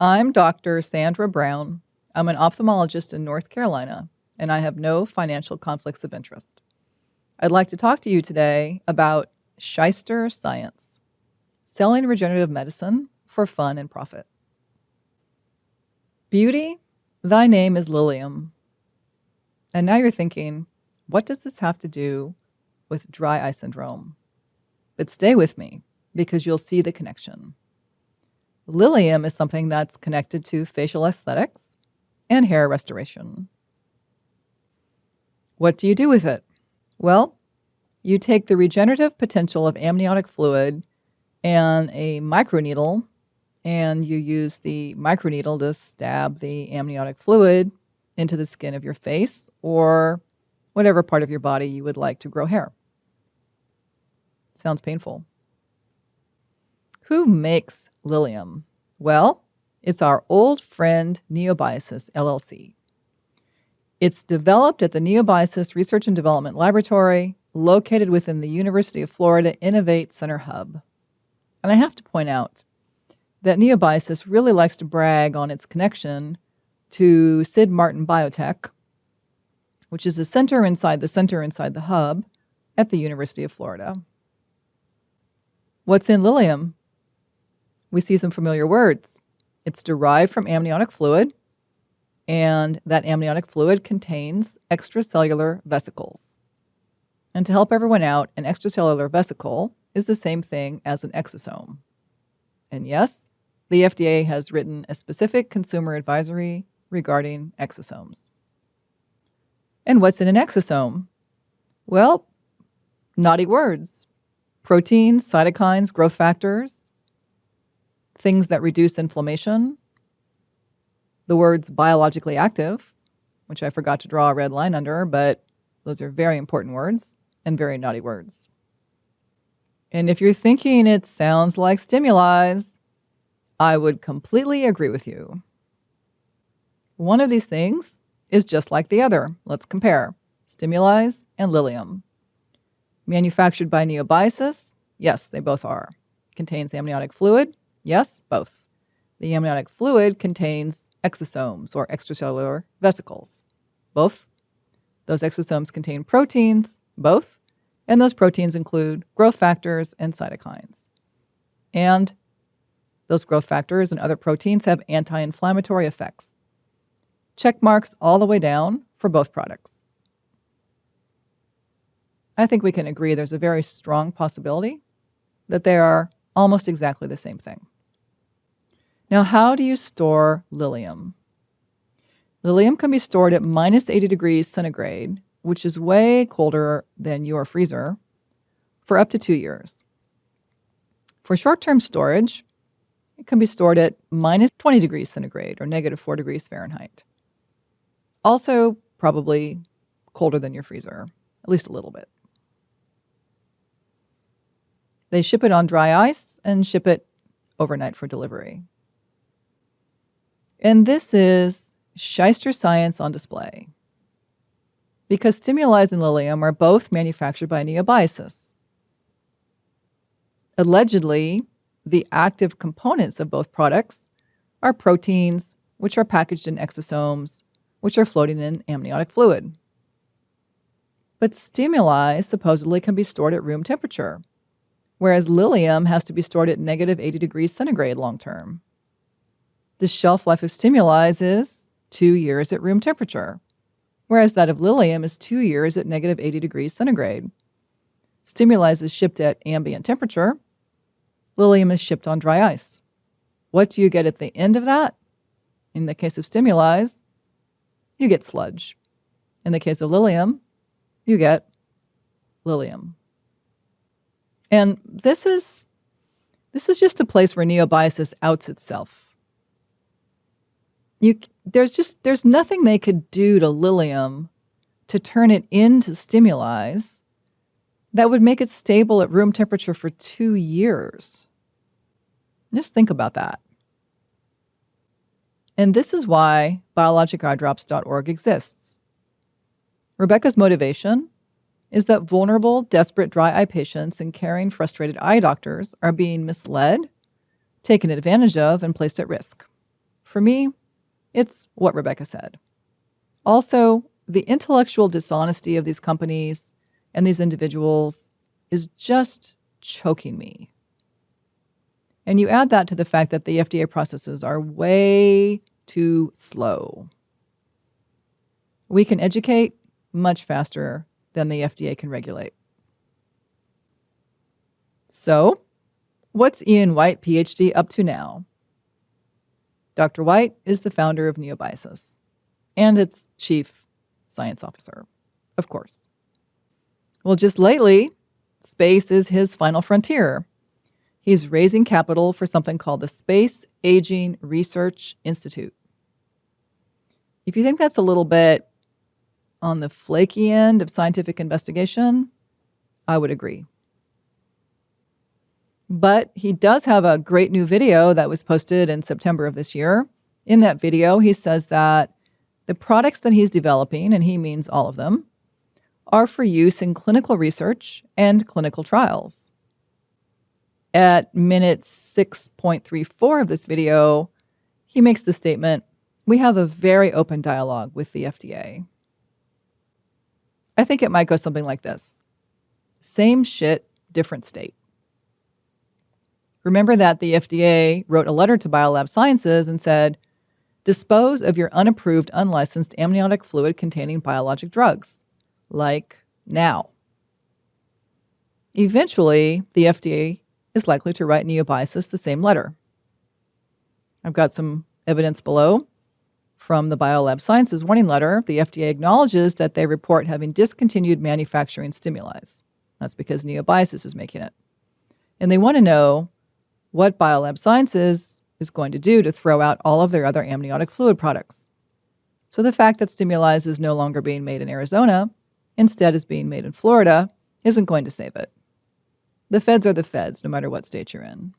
I'm Dr. Sandra Brown. I'm an ophthalmologist in North Carolina, and I have no financial conflicts of interest. I'd like to talk to you today about Shyster science, selling regenerative medicine for fun and profit. Beauty, thy name is Lilium. And now you're thinking, what does this have to do with dry eye syndrome? But stay with me, because you'll see the connection. Lilium is something that's connected to facial aesthetics and hair restoration. What do you do with it? Well, you take the regenerative potential of amniotic fluid and a microneedle, and you use the microneedle to stab the amniotic fluid into the skin of your face or whatever part of your body you would like to grow hair. Sounds painful. Who makes Lilium? Well, it's our old friend Neobiosis LLC. It's developed at the Neobiosis Research and Development Laboratory, located within the University of Florida Innovate Center Hub. And I have to point out that Neobiosis really likes to brag on its connection to Sid Martin Biotech, which is a center inside the hub at the University of Florida. What's in Lilium? We see some familiar words. It's derived from amniotic fluid, and that amniotic fluid contains extracellular vesicles. And to help everyone out, an extracellular vesicle is the same thing as an exosome. And yes, the FDA has written a specific consumer advisory regarding exosomes. And what's in an exosome? Well, naughty words. Proteins, cytokines, growth factors, things that reduce inflammation. The words biologically active, which I forgot to draw a red line under, but those are very important words and very naughty words. And if you're thinking it sounds like stimuli, I would completely agree with you. One of these things is just like the other. Let's compare. Stimuli and Lilium. Manufactured by Neobiosis? Yes, they both are. Contains amniotic fluid? Yes, both. The amniotic fluid contains exosomes or extracellular vesicles. Both. Those exosomes contain proteins? Both. And those proteins include growth factors and cytokines. And those growth factors and other proteins have anti-inflammatory effects. Check marks all the way down for both products. I think we can agree there's a very strong possibility that they are almost exactly the same thing. Now, how do you store Lilium? Lilium can be stored at minus 80 degrees centigrade, which is way colder than your freezer, for up to 2 years. For short-term storage, it can be stored at minus 20 degrees centigrade or negative 4 degrees Fahrenheit. Also, probably colder than your freezer, at least a little bit. They ship it on dry ice and ship it overnight for delivery. And this is Shyster science on display. Because stimuli and Lilium are both manufactured by Neobiosis. Allegedly, the active components of both products are proteins, which are packaged in exosomes, which are floating in amniotic fluid. But stimuli supposedly can be stored at room temperature, whereas Lilium has to be stored at negative 80 degrees centigrade long term. The shelf life of stimuli is 2 years at room temperature, whereas that of Lilium is 2 years at negative 80 degrees centigrade. Stimuli is shipped at ambient temperature. Lilium is shipped on dry ice. What do you get at the end of that? In the case of stimuli, you get sludge. In the case of Lilium, you get Lilium. And this is just a place where Neobiosis outs itself. There's nothing they could do to Lilium to turn it into stimuli that would make it stable at room temperature for 2 years. Just think about that. And this is why biologiceyedrops.org exists. Rebecca's motivation is that vulnerable, desperate dry eye patients and caring, frustrated eye doctors are being misled, taken advantage of, and placed at risk. For me, it's what Rebecca said. Also, the intellectual dishonesty of these companies and these individuals is just choking me. And you add that to the fact that the FDA processes are way too slow. We can educate much faster than the FDA can regulate. So, what's Ian White, PhD, up to now? Dr. White is the founder of Neobiosis and its chief science officer, of course. Well, just lately, space is his final frontier. He's raising capital for something called the Space Aging Research Institute. If you think that's a little bit on the flaky end of scientific investigation, I would agree. But he does have a great new video that was posted in September of this year. In that video, he says that the products that he's developing, and he means all of them, are for use in clinical research and clinical trials. At minute 6.34 of this video, he makes the statement, "We have a very open dialogue with the FDA." I think it might go something like this. Same shit, different state. Remember that the FDA wrote a letter to Biolab Sciences and said, dispose of your unapproved, unlicensed amniotic fluid containing biologic drugs, like now. Eventually, the FDA is likely to write Neobiosis the same letter. I've got some evidence below. From the Biolab Sciences warning letter, the FDA acknowledges that they report having discontinued manufacturing stimuli. That's because Neobiosis is making it. And they want to know what Biolab Sciences is going to do to throw out all of their other amniotic fluid products. So the fact that Stimuli is no longer being made in Arizona, instead is being made in Florida, isn't going to save it. The feds are the feds, no matter what state you're in.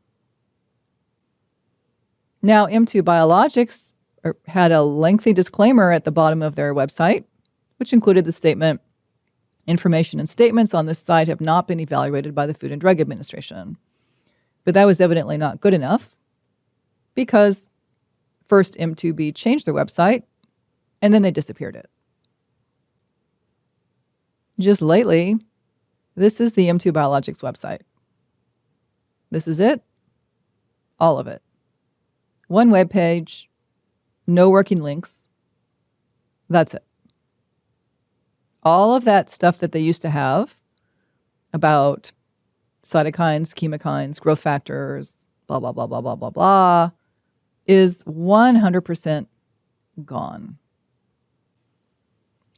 Now, M2 Biologics had a lengthy disclaimer at the bottom of their website, which included the statement, information and statements on this site have not been evaluated by the Food and Drug Administration. But that was evidently not good enough because first M2B changed their website and then they disappeared it. Just lately, this is the M2 Biologics website. This is it. All of it. One web page, no working links. That's it. All of that stuff that they used to have about cytokines, chemokines, growth factors, blah, blah, blah, blah, blah, blah, blah, is 100% gone.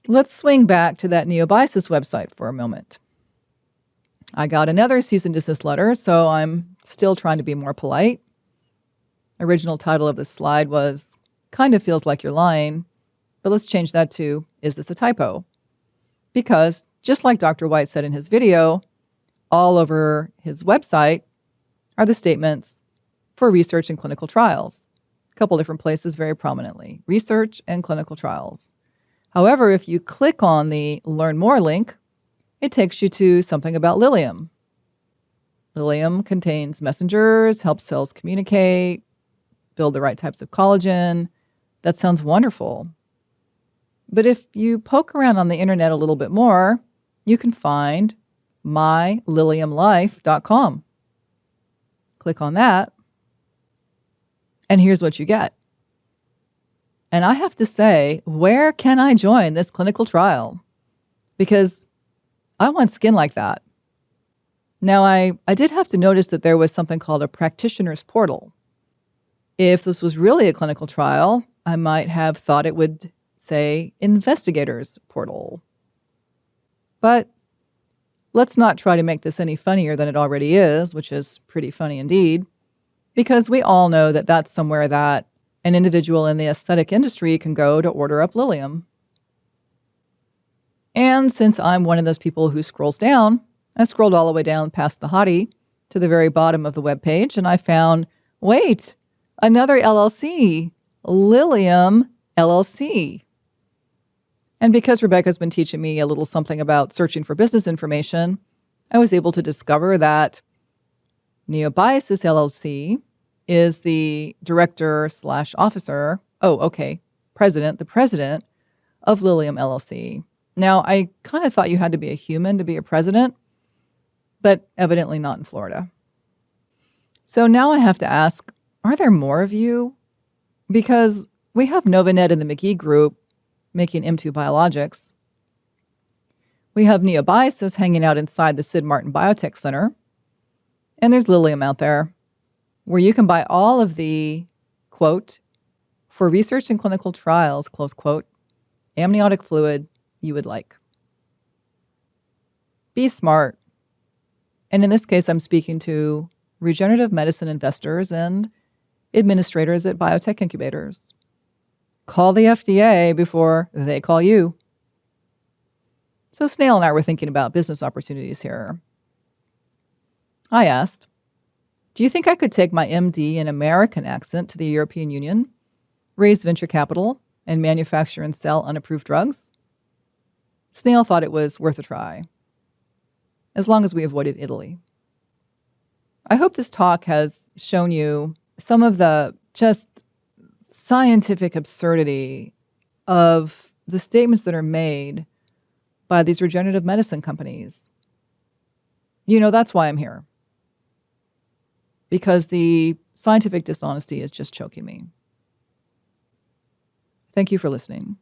Let's swing back to that Neobiosis website for a moment. I got another cease and desist letter, so I'm still trying to be more polite. Original title of this slide was, "Kind of Feels Like You're Lying," but let's change that to, "Is This a Typo?" Because, just like Dr. White said in his video, all over his website are the statements for research and clinical trials. A couple different places very prominently, research and clinical trials. However, if you click on the Learn More link, it takes you to something about Lilium. Lilium contains messengers, helps cells communicate, build the right types of collagen. That sounds wonderful. But if you poke around on the internet a little bit more, you can find myliliumlife.com. Click on that, and here's what you get. And I have to say, where can I join this clinical trial? Because I want skin like that. Now, I did have to notice that there was something called a practitioner's portal. If this was really a clinical trial, I might have thought it would say investigator's portal. But let's not try to make this any funnier than it already is, which is pretty funny indeed, because we all know that that's somewhere that an individual in the aesthetic industry can go to order up Lilium. And since I'm one of those people who scrolls down, I scrolled all the way down past the hottie to the very bottom of the webpage, and I found, wait, another LLC, Lilium LLC. And because Rebecca's been teaching me a little something about searching for business information, I was able to discover that Neobiosis LLC is the director slash officer. Oh, okay. The president of Lilium LLC. Now, I kind of thought you had to be a human to be a president, but evidently not in Florida. So now I have to ask, are there more of you? Because we have Novanet in the McGee group making M2 biologics. We have Neobiosis hanging out inside the Sid Martin Biotech Center. And there's Lilium out there, where you can buy all of the, quote, for research and clinical trials, close quote, amniotic fluid you would like. Be smart. And in this case, I'm speaking to regenerative medicine investors and administrators at biotech incubators. Call the FDA before they call you. So Snail and I were thinking about business opportunities here. I asked, do you think I could take my MD and American accent to the European Union, raise venture capital, and manufacture and sell unapproved drugs? Snail thought it was worth a try, as long as we avoided Italy. I hope this talk has shown you some of the just scientific absurdity of the statements that are made by these regenerative medicine companies. That's why I'm here. Because the scientific dishonesty is just choking me. Thank you for listening.